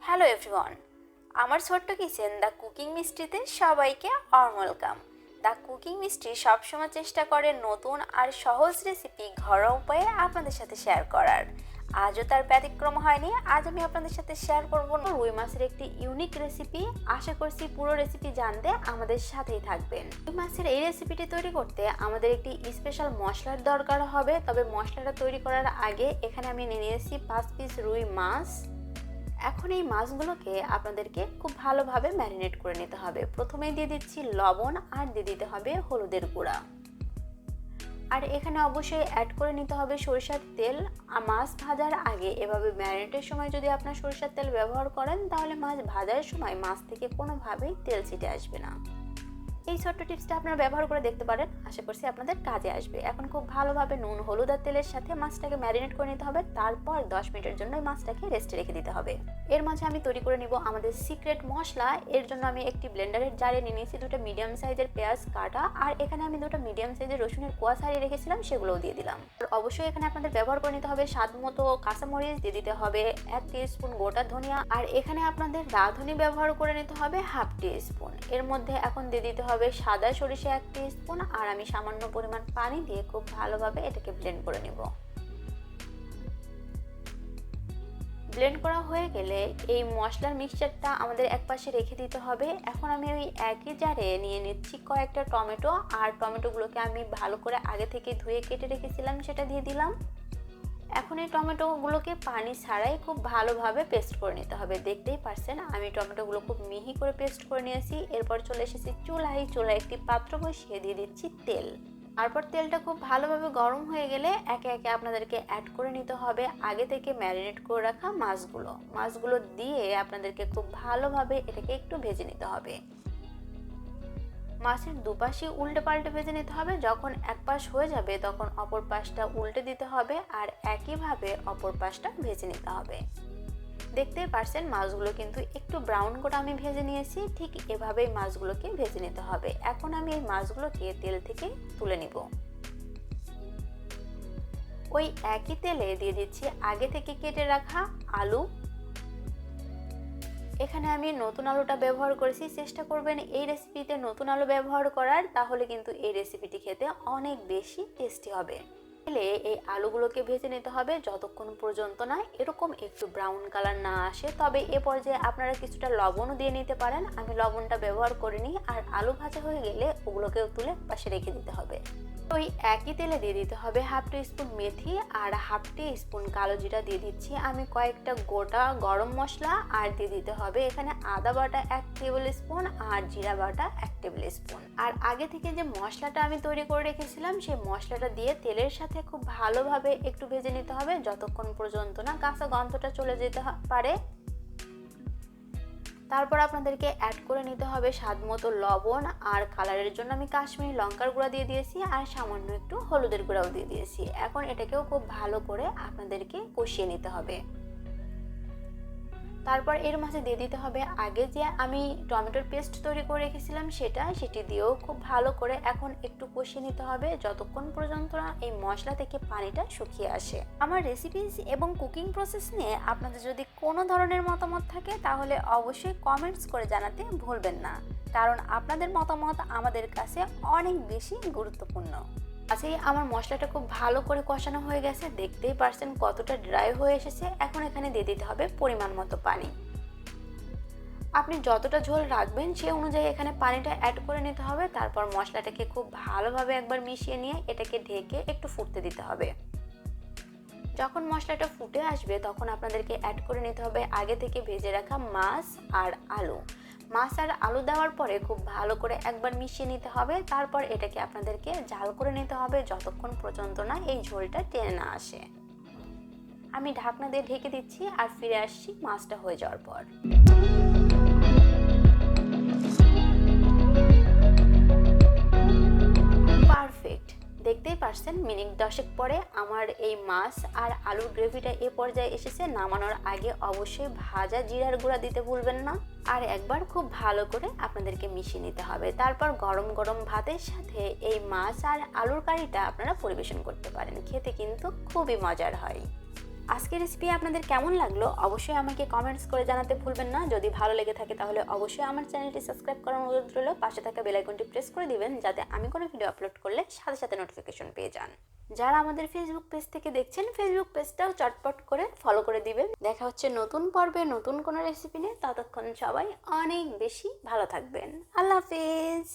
Hello everyone, আমার ছোট্ট kitchen the cooking মিস্ট্রিতে সবাইকে ওয়েলকাম। দ্য কুকিং মিস্ট্রি সবসময় চেষ্টা করে নতুন আর সহজ রেসিপি ঘরোয়া উপায়ে আপনাদের সাথে শেয়ার করার। আজও তার ব্যতিক্রম হয়নি। আজ আমি আপনাদের সাথে শেয়ার করব রুই মাছের একটি ইউনিক রেসিপি। আশা করছি পুরো রেসিপি জানতে আমাদের সাথেই থাকবেন। রুই মাছের এই রেসিপিটি তৈরি করতে আমাদের একটি স্পেশাল মশলার দরকার হবে। তবে মশলাটা তৈরি করার আগে এখানে আমি নিয়ে নিয়েছি 5 পিস রুই মাছ। এখন এই মাছগুলোকে আপনাদেরকে খুব ভালোভাবে ম্যারিনেট করে নিতে হবে। প্রথমেই দিয়ে দিচ্ছি লবণ আর দিয়ে দিতে হবে হলুদের গুঁড়া। আর এখানে অবশ্যই অ্যাড করে নিতে হবে সরিষার তেল। মাছ ভাজার আগে এভাবে ম্যারিনেটের সময় যদি আপনার সরিষার তেল ব্যবহার করেন তাহলে মাছ ভাজার সময় মাছ থেকে কোনোভাবেই তেল ছিটে আসবে না। এই ছোট্ট টিপসটা আপনারা ব্যবহার করে দেখতে পারেন, আশা করছি আপনাদের কাজে আসবে। এখন খুব ভালোভাবে নুন, হলুদ আর তেলের সাথে মাছটাকে ম্যারিনেট করে নিতে হবে। তারপর 10 মিনিটের জন্য মাছটাকে রেস্টে রেখে দিতে হবে। এর মাঝে আমি তৈরি করে নিব আমাদের সিক্রেট মশলা। এর জন্য আমি একটি ব্লেন্ডারের জারে নিয়ে নিয়েছি 2টা মিডিয়াম সাইজের পেঁয়াজ কাটা, আর এখানে আমি 2টা মিডিয়াম সাইজের রসুনের কোয়া ছাড়িয়ে রেখেছিলাম, সেগুলোও দিয়ে দিলাম। আর অবশ্যই এখানে আপনাদের ব্যবহার করে নিতে হবে স্বাদ মতো কাঁচামরিচ, দিয়ে দিতে হবে 1 টিস্পুন গোটা ধনিয়া, আর এখানে আপনাদের রাঁধুনি ব্যবহার করে নিতে হবে 1/2 টিস্পুন। এর মধ্যে এখন দিয়ে দিতে হবে সাদা সরিষা 1 টিস্পুন, আর আমি সামান্য পরিমাণ পানি দিয়ে খুব ভালোভাবে এটাকে ব্লেন্ড করে নেব। ব্লেন্ড করা হয়ে গেলে এই মশলার মিক্সচারটা আমাদের একপাশে রেখে দিতে হবে। এখন আমি ওই একই জারে নিয়ে নিচ্ছি কয়েকটা টমেটো, আর টমেটোগুলোকে আমি ভালো করে আগে থেকে ধুয়ে কেটে রেখেছিলাম, সেটা দিয়ে দিলাম। এখন এই টমেটোগুলোকে পানি ছাড়াই খুব ভালোভাবে পেস্ট করে নিতে হবে। দেখতেই পারছেন আমি টমেটোগুলো খুব মিহি করে পেস্ট করে নিয়েছি। এরপর চলে এসেছি চুলায় একটি পাত্র বসিয়ে দিয়ে দিচ্ছি তেল। তারপর তেলটা খুব ভালোভাবে গরম হয়ে গেলে একে একে আপনাদেরকে অ্যাড করে নিতে হবে আগে থেকে ম্যারিনেট করে রাখা মাছগুলো দিয়ে আপনাদেরকে খুব ভালোভাবে এটাকে একটু ভেজে নিতে হবে। মাছের দুপাশে উল্টে পাল্টে ভেজে নিতে হবে। যখন এক পাশ হয়ে যাবে তখন অপর পাশটা উল্টে দিতে হবে, আর একইভাবে অপর পাশটা ভেজে নিতে হবে। দেখতেই পারছেন মাছগুলো কিন্তু একটু ব্রাউন করে আমি ভেজে নিয়েছি। ঠিক এভাবেই মাছগুলোকে ভেজে নিতে হবে। এখন আমি এই মাছগুলোকে তেল থেকে তুলে নিব। ওই একই তেলে দিয়ে দিচ্ছি আগে থেকে কেটে রাখা আলু। এখানে আমি নতুন আলুটা ব্যবহার করেছি। চেষ্টা করবেন এই রেসিপিতে নতুন আলু ব্যবহার করার, তাহলে কিন্তু এই রেসিপিটি খেতে অনেক বেশি টেস্টি হবে। এই আলুগুলোকে ভেজে নিতে হবে যতক্ষণ পর্যন্ত না এরকম একটু ব্রাউন কালার না আসে। তবে এ পর্যায়ে আপনারা কিছুটা লবণও দিয়ে নিতে পারেন, আমি লবণটা ব্যবহার করিনি। আর আলু ভাজা হয়ে গেলে ওগুলোকেও তুলে পাশে রেখে দিতে হবে। ওই একই তেলে দিয়ে দিতে হবে 1/2 টিস্পুন মেথি আর 1/2 টিস্পুন কালো জিরা দিয়ে দিচ্ছি আমি কয়েকটা গোটা গরম মশলা, আর দিয়ে দিতে হবে এখানে আদা বাটা 1 টেবিল স্পুন আর জিরা বাটা 1 টেবিল স্পুন। আর আগে থেকে যে মশলাটা আমি তৈরি করে রেখেছিলাম সেই মশলাটা দিয়ে তেলের সাথে খুব ভালোভাবে একটু ভেজে নিতে হবে যতক্ষণ পর্যন্ত না কাঁচা গন্ধটা চলে যেতে পারে। তারপর আপনাদেরকে অ্যাড করে নিতে হবে স্বাদ মতো লবণ, আর কালারের জন্য আমি কাশ্মীরি লঙ্কার গুঁড়া দিয়ে দিয়েছি, আর সামান্য একটু হলুদের গুঁড়াও দিয়ে দিয়েছি। এখন এটাকেও খুব ভালো করে আপনাদেরকে কষিয়ে নিতে হবে। তারপর এর মাঝে দিয়ে দিতে হবে আগে যে আমি টমেটোর পেস্ট তৈরি করে রেখেছিলাম সেটি দিয়েও খুব ভালো করে এখন একটু কষিয়ে নিতে হবে যতক্ষণ পর্যন্ত না এই মশলা থেকে পানিটা শুকিয়ে আসে। আমার রেসিপিস এবং কুকিং প্রসেস নিয়ে আপনাদের যদি কোনো ধরনের মতামত থাকে তাহলে অবশ্যই কমেন্টস করে জানাতে ভুলবেন না, কারণ আপনাদের মতামত আমাদের কাছে অনেক বেশি গুরুত্বপূর্ণ। আমার মশলাটা খুব ভালো করে কষানো হয়ে গেছে, দেখতেই পারছেন কতটা ড্রাই হয়ে এসেছে। এখন এখানে দিয়ে দিতে হবে পরিমাণ মতো পানি। আপনি যতটা ঝোল রাখবেন সেই অনুযায়ী এখানে পানিটা অ্যাড করে নিতে হবে। তারপর মশলাটাকে খুব ভালোভাবে একবার মিশিয়ে নিয়ে এটাকে ঢেকে একটু ফুটতে দিতে হবে। যখন মশলাটা ফুটে আসবে তখন আপনাদেরকে অ্যাড করে নিতে হবে আগে থেকে ভেজে রাখা মাছ আর আলু। মাছ আর আলু দেওয়ার পরে খুব ভালো করে একবার মিশিয়ে নিতে হবে। তারপর এটাকে আপনাদেরকে জাল করে নিতে হবে যতক্ষণ পর্যন্ত না এই ঝোলটা টেনে না আসে। আমি ঢাকনা দিয়ে ঢেকে দিচ্ছি আর ফিরে আসছি মাছটা হয়ে যাওয়ার পর। পারফেক্ট, দেখতেই পারছেন মিনিট 10 পরে আমার এই মাছ আর আলুর গ্রেভিটা এ পর্যায়ে এসেছে। নামানোর আগে অবশ্যই ভাজা জিরার গুঁড়া দিতে ভুলবেন না, আর একবার খুব ভালো করে আপনাদেরকে মিশিয়ে নিতে হবে। তারপর গরম গরম ভাতের সাথে এই মাছ আর আলুর কারিটা আপনারা পরিবেশন করতে পারেন, খেতে কিন্তু খুবই মজার হয়। আজকের রেসিপি আপনাদের কেমন লাগলো অবশ্যই আমাকে কমেন্টস করে জানাতে ভুলবেন না। যদি ভালো লেগে থাকে তাহলে অবশ্যই আমার চ্যানেলটি সাবস্ক্রাইব করার অনুরোধ রইল। পাশে থাকা বেল আইকনটি প্রেস করে দিবেন যাতে আমি কোনো ভিডিও আপলোড করলে সাথে সাথে নোটিফিকেশন পেয়ে যান। যারা আমাদের ফেসবুক পেজ থেকে দেখছেন ফেসবুক পেজটাও চটপট করে ফলো করে দিবেন। দেখা হচ্ছে নতুন পর্বে নতুন কোনো রেসিপি নিয়ে। ততক্ষণ সবাই অনেক বেশি ভালো থাকবেন। আল্লাহ হাফেজ।